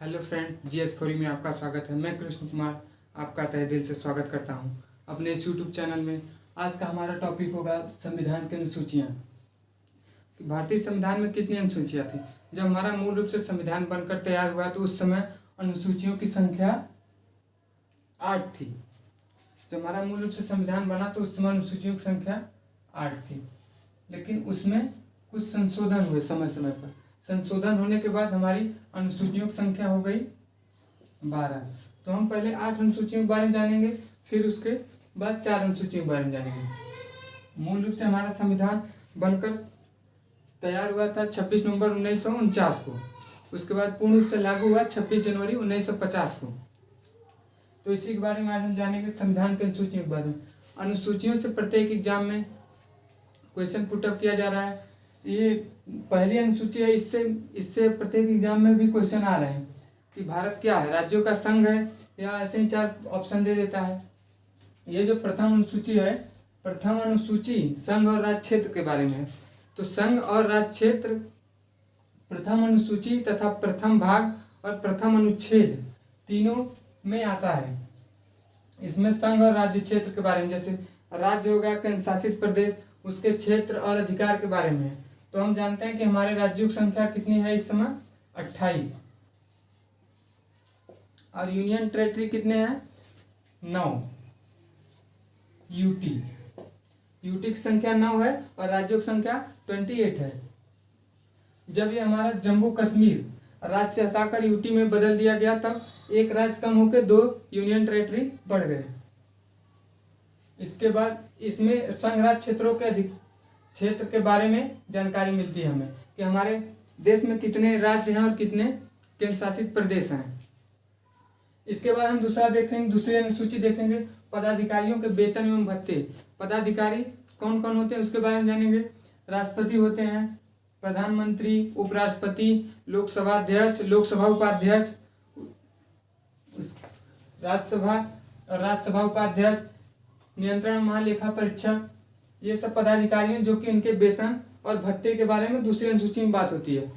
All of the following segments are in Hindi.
हेलो फ्रेंड, GS4 में आपका स्वागत है। मैं कृष्ण कुमार आपका तहे दिल से स्वागत करता हूं अपने इस यूट्यूब चैनल में। आज का हमारा टॉपिक होगा संविधान की अनुसूचियाँ। भारतीय संविधान में कितनी अनुसूचियाँ थी? जब हमारा मूल रूप से संविधान बनकर तैयार हुआ तो उस समय अनुसूचियों की संख्या 8 थी। जब हमारा मूल रूप से संविधान बना तो उस समय अनुसूचियों की संख्या 8 थी, लेकिन उसमें कुछ संशोधन हुए समय समय पर। संशोधन होने के बाद हमारी अनुसूचियों की संख्या हो गई 12। तो हम पहले 8 अनुसूचियों के बारे में जानेंगे, फिर उसके बाद 4 अनुसूचियों के बारे में जानेंगे। मूल रूप से हमारा संविधान बनकर तैयार हुआ था 26 नवंबर 1949 को। उसके बाद पूर्ण रूप से लागू हुआ 26 जनवरी 1950 को। तो इसी के बारे में आज हम जानेंगे, संविधान की अनुसूचियों के बारे में। अनुसूचियों से प्रत्येक एग्जाम में क्वेश्चन पुटअप किया जा रहा है। ये पहली अनुसूची है, इससे प्रत्येक एग्जाम में भी क्वेश्चन आ रहे हैं कि भारत क्या है, राज्यों का संघ है या ऐसे ही 4 ऑप्शन दे देता है। ये जो प्रथम अनुसूची है, प्रथम अनुसूची संघ और राज्य क्षेत्र के बारे में है। तो संघ और राज्य क्षेत्र, प्रथम अनुसूची तथा प्रथम भाग और प्रथम अनुच्छेद तीनों में आता है। इसमें संघ और राज्य क्षेत्र के बारे में, जैसे राज्य होगा केंद्र शासित प्रदेश, उसके क्षेत्र और अधिकार के बारे में है। तो हम जानते हैं कि हमारे राज्यों की संख्या कितनी है इस समय, 28। और यूनियन टेरिटरी कितने हैं, 9। यूटी की संख्या 9 है और राज्यों की संख्या 28 है। जब ये हमारा जम्मू कश्मीर राज्य से हटाकर यूटी में बदल दिया गया, तब एक राज्य कम होकर 2 यूनियन टेरिटरी बढ़ गए। इसके बाद इसमें संघ राज्य क्षेत्रों के क्षेत्र के बारे में जानकारी मिलती है हमें कि हमारे देश में कितने राज्य हैं और कितने केंद्र शासित प्रदेश हैं। इसके बाद हम दूसरी अनुसूची देखेंगे, पदाधिकारियों के वेतन एवं भत्ते। पदाधिकारी कौन कौन होते हैं उसके बारे में जानेंगे। राष्ट्रपति होते हैं, प्रधानमंत्री, उपराष्ट्रपति, लोकसभा अध्यक्ष, लोकसभा उपाध्यक्ष, राज्यसभा उपाध्यक्ष, नियंत्रण महालेखा परीक्षक। ये सब पदाधिकारी हैं जो कि इनके वेतन और भत्ते के बारे में दूसरी अनुसूची में बात होती है।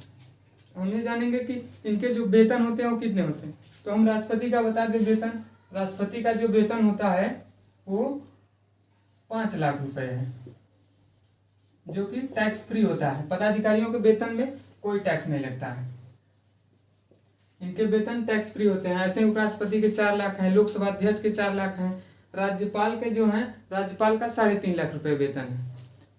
हमने जानेंगे कि इनके जो वेतन होते हैं वो कितने होते हैं। तो हम राष्ट्रपति का बता दें वेतन। राष्ट्रपति का जो वेतन होता है वो 5 लाख रुपए है, जो कि टैक्स फ्री होता है। पदाधिकारियों के वेतन में कोई टैक्स नहीं लगता है, इनके वेतन टैक्स फ्री होते हैं। ऐसे उपराष्ट्रपति के 4 लाख हैं, लोकसभा अध्यक्ष के 4 लाख हैं, राज्यपाल के जो हैं, राज्यपाल का 3.5 लाख रुपए वेतन है।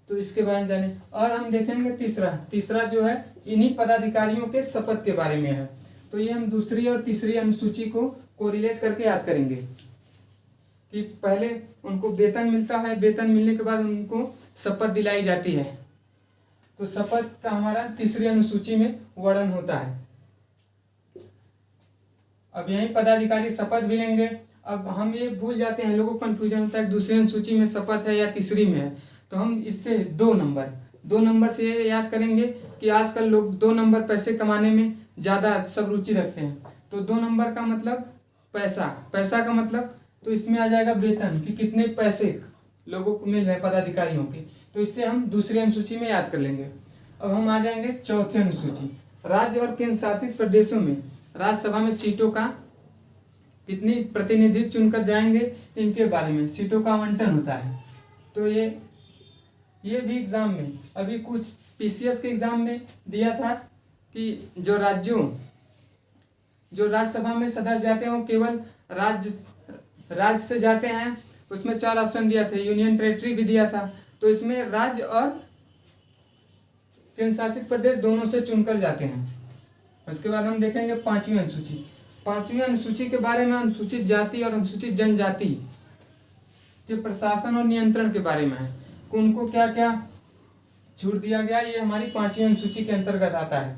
तो इसके बारे में जाने। और हम देखेंगे तीसरा जो है इन्हीं पदाधिकारियों के शपथ के बारे में है। तो ये हम दूसरी और तीसरी अनुसूची को कोरिलेट करके याद करेंगे कि पहले उनको वेतन मिलता है, वेतन मिलने के बाद उनको शपथ दिलाई जाती है। तो शपथ का हमारा तीसरी अनुसूची में वर्णन होता है। अब यही पदाधिकारी शपथ भी लेंगे। अब हम ये भूल जाते हैं, लोगों को कंफ्यूजन होता है दूसरी अनुसूची में शपथ है या तीसरी में है। तो हम इससे 2 नंबर से ये याद करेंगे कि आजकल लोग 2 नंबर पैसे कमाने में ज़्यादा सब रुचि रखते हैं। तो 2 नंबर का मतलब पैसा का मतलब, तो इसमें आ जाएगा वेतन कि कितने पैसे लोगों को मिल रहे हैं पदाधिकारियों के। तो इससे हम दूसरी अनुसूची में याद कर लेंगे। अब हम आ जाएंगे चौथी अनुसूची, राज्य और केंद्र शासित प्रदेशों में राज्यसभा में सीटों का कितनी प्रतिनिधि चुनकर जाएंगे, इनके बारे में। सीटों का आवंटन होता है। तो ये भी एग्जाम में अभी कुछ PCS के एग्जाम में दिया था कि जो राज्यसभा में सदस्य जाते हैं वो केवल राज्य से जाते हैं। उसमें 4 ऑप्शन दिया था, यूनियन टेरिटरी भी दिया था। तो इसमें राज्य और केंद्र शासित प्रदेश दोनों से चुनकर जाते हैं। उसके बाद हम देखेंगे 5वीं अनुसूची। 5वीं अनुसूची के बारे में अनुसूचित जाति और अनुसूचित जनजाति के प्रशासन और नियंत्रण के बारे में है। उनको क्या क्या छूट दिया गया, ये हमारी 5वीं अनुसूची के अंतर्गत आता है।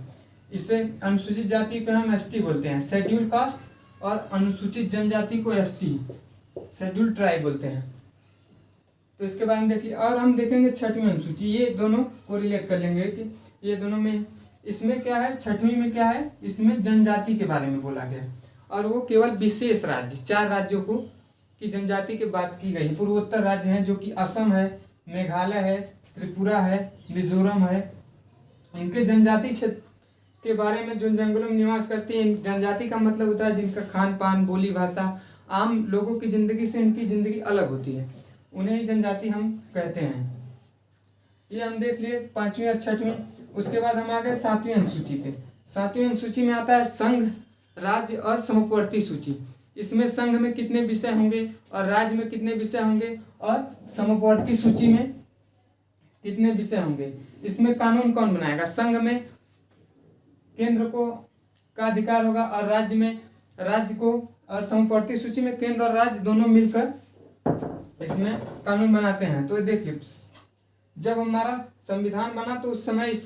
इसे अनुसूचित जाति को हम ST बोलते हैं, शेड्यूल कास्ट, और अनुसूचित जनजाति को ST, शेड्यूल ट्राइब बोलते हैं। तो इसके बारे में देखिए। और हम देखेंगे 6वीं अनुसूची। ये दोनों को रिलेट कर लेंगे कि ये दोनों में, इसमें क्या है, 6वीं में क्या है, इसमें जनजाति के बारे में बोला गया है। और वो केवल विशेष राज्य 4 राज्यों को की जनजाति की बात की गई है। पूर्वोत्तर राज्य हैं जो कि असम है, मेघालय है, त्रिपुरा है, मिजोरम है। इनके जनजाति क्षेत्र के बारे में जो जंगलों में निवास करती हैं। जनजाति का मतलब होता है जिनका खान पान, बोली भाषा आम लोगों की जिंदगी से इनकी जिंदगी अलग होती है, उन्हें ही जनजाति हम कहते हैं। ये हम देख लिए 5वीं और 6वीं। उसके बाद हम आ गए 7वीं अनुसूची पे। 7वीं अनुसूची में आता है संघ, राज्य और समुपवर्ती सूची। इसमें संघ में कितने विषय होंगे और राज्य में कितने विषय होंगे और समुपवर्ती सूची में कितने विषय होंगे। इसमें कानून कौन बनाएगा। संघ में केंद्र को का अधिकार होगा और राज्य में राज्य को, और समुपवर्ती सूची में केंद्र और राज्य दोनों मिलकर इसमें कानून बनाते हैं। तो देखिए, जब हमारा संविधान बना तो उस समय इस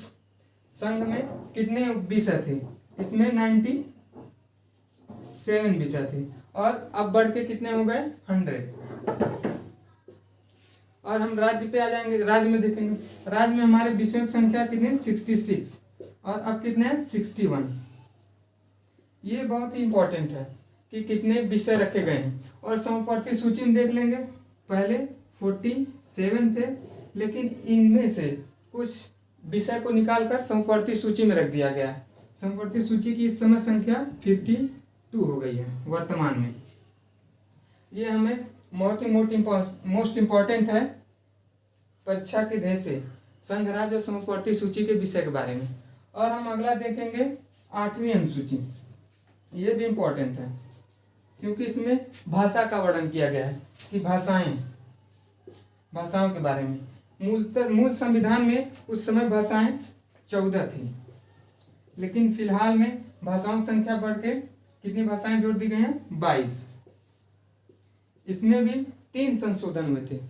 संघ में कितने विषय थे। इसमें 97 विषय थे और अब बढ़ के कितने हो गए 100। और हम राज्य पे आ जाएंगे। राज्य में देखेंगे, राज्य में हमारे विषयों की संख्या कितनी 66 और अब कितने हैं 61। ये बहुत ही इंपॉर्टेंट है कि कितने विषय रखे गए हैं। और समुपवर्ती सूची में देख लेंगे, पहले 47 थे, लेकिन इनमें से कुछ विषय को निकालकर समुपवर्ती सूची में रख दिया गया है। समुपवर्ती सूची की इस समय संख्या 52 हो गई है वर्तमान में। ये हमें बहुत ही मोस्ट इम्पॉर्टेंट है परीक्षा के ध्येय से, संघ, राज्य और समुपवर्ती सूची के विषय के बारे में। और हम अगला देखेंगे 8वीं अनुसूची। ये भी इम्पोर्टेंट है क्योंकि इसमें भाषा का वर्णन किया गया है कि भाषाओं के बारे में। मूल संविधान में उस समय भाषाएं 14 थी, लेकिन फिलहाल में भाषाओं की संख्या बढ़ के कितनी भाषाएं जोड़ दी गई हैं 22। इसमें भी 3 संशोधन हुए थे।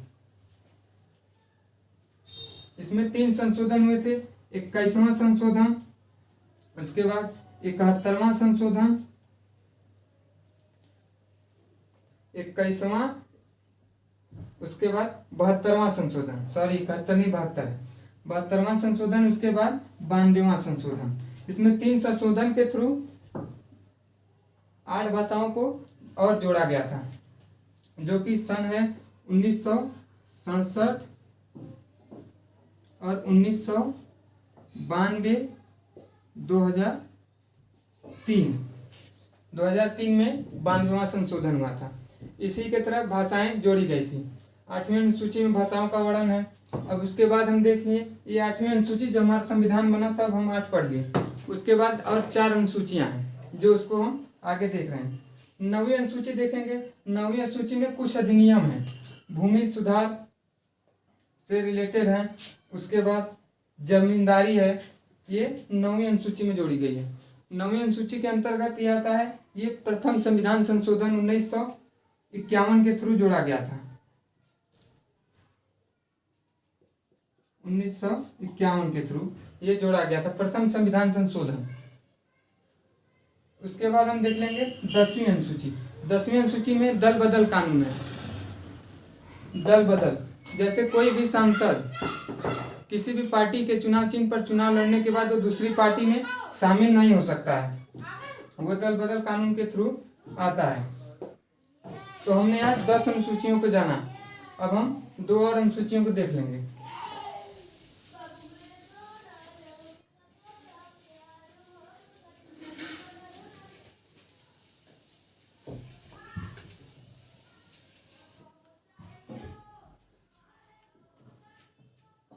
इसमें 3 संशोधन हुए थे। 21वां संशोधन, उसके बाद 71वां संशोधन, 21वां, उसके बाद 72वां संशोधन। सॉरी, 71 नहीं 72 है। 72वां संशोधन, उसके बाद 92वां संशोधन। इसमें 3 संशोधन के थ्रू 8 भाषाओं को और जोड़ा गया था, जो कि सन है 1967 और 1992, 2003 में 92वां संशोधन हुआ था। इसी के तरह भाषाएं जोड़ी गई थी। 8वीं अनुसूची में भाषाओं का वर्णन है। अब उसके बाद हम देख लिए, ये 8वीं अनुसूची, जब हमारा संविधान बना तब हम 8 पढ़ लिए। उसके बाद और 4 अनुसूचियां हैं जो उसको हम आगे देख रहे हैं। 9वीं अनुसूची देखेंगे। 9वीं अनुसूची में कुछ अधिनियम है, भूमि सुधार से रिलेटेड है। उसके बाद जमींदारी है, ये 9वीं अनुसूची में जोड़ी गई है। 9वीं अनुसूची के अंतर्गत ये आता है, ये प्रथम संविधान संशोधन 1951 के थ्रू जोड़ा गया था। 1951 के थ्रू ये जोड़ा गया था, प्रथम संविधान संशोधन। उसके बाद हम देख लेंगे 10वीं अनुसूची। 10वीं अनुसूची में दल बदल कानून है। दल बदल, जैसे कोई भी सांसद किसी भी पार्टी के चुनाव चिन्ह पर चुनाव लड़ने के बाद वो दूसरी पार्टी में शामिल नहीं हो सकता है, वो दल बदल कानून के थ्रू आता है। तो हमने आज 10 अनुसूचियों को जाना। अब हम 2 और अनुसूचियों को देख लेंगे।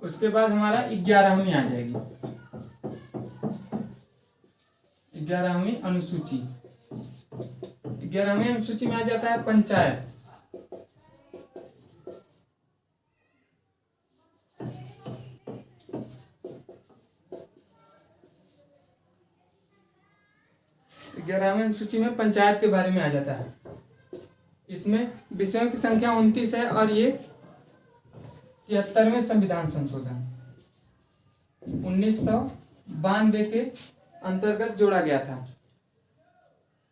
उसके बाद हमारा 11वीं आ जाएगी, 11वीं अनुसूची। 11वीं अनुसूची में आ जाता है पंचायत। ग्यारहवीं अनुसूची में पंचायत के बारे में आ जाता है। इसमें विषयों की संख्या 29 है और ये 73वें संविधान संशोधन 1992 के अंतर्गत जोड़ा गया था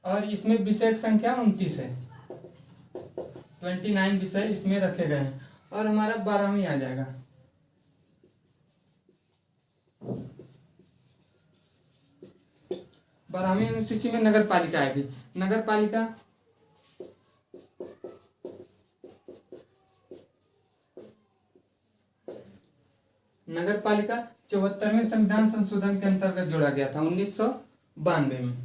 और इसमें विषय की संख्या 29 है। 29 विषय इसमें रखे गए हैं। और हमारा 12वीं आ जाएगा। बारहवीं अनुसूची में नगर पालिका आएगी। नगर पालिका 74वें संविधान संशोधन के अंतर्गत जोड़ा गया था 1992 में।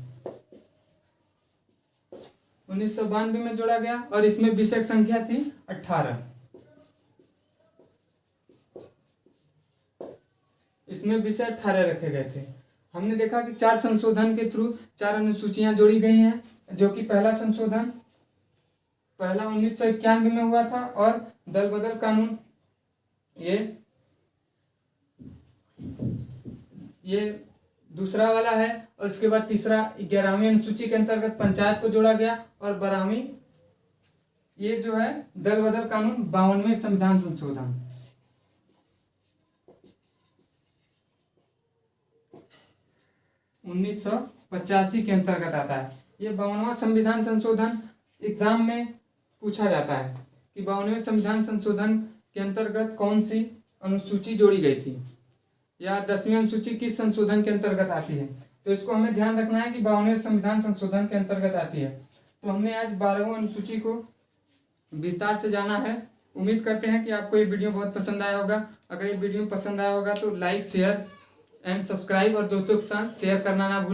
1992 में जोड़ा गया और इसमें विषय संख्या थी 18। इसमें विषय 18 रखे गए थे। हमने देखा कि 4 संशोधन के थ्रू 4 अनुसूचियां जोड़ी गई हैं, जो कि पहला संशोधन 1991 में हुआ था और दल बदल कानून ये दूसरा वाला है। और उसके बाद तीसरा 11वीं अनुसूची के अंतर्गत पंचायत को जोड़ा गया और 12वीं ये जो है दल बदल कानून 52वें संविधान संशोधन। उन्नीस के अंतर्गत आता है। ये 52वां संविधान संशोधन एग्जाम में पूछा जाता है कि 52वें संविधान संशोधन के अंतर्गत कौन सी अनुसूची जोड़ी गई थी या 10वीं अनुसूची किस संशोधन के अंतर्गत आती है। तो इसको हमें ध्यान रखना है कि 52वें संविधान संशोधन के अंतर्गत आती है। तो हमने आज 12वीं अनुसूची को विस्तार से जाना है। उम्मीद करते हैं कि आपको ये वीडियो बहुत पसंद आया होगा। अगर ये वीडियो पसंद आया होगा तो लाइक, शेयर एंड सब्सक्राइब और दोस्तों के साथ शेयर करना ना भूलें।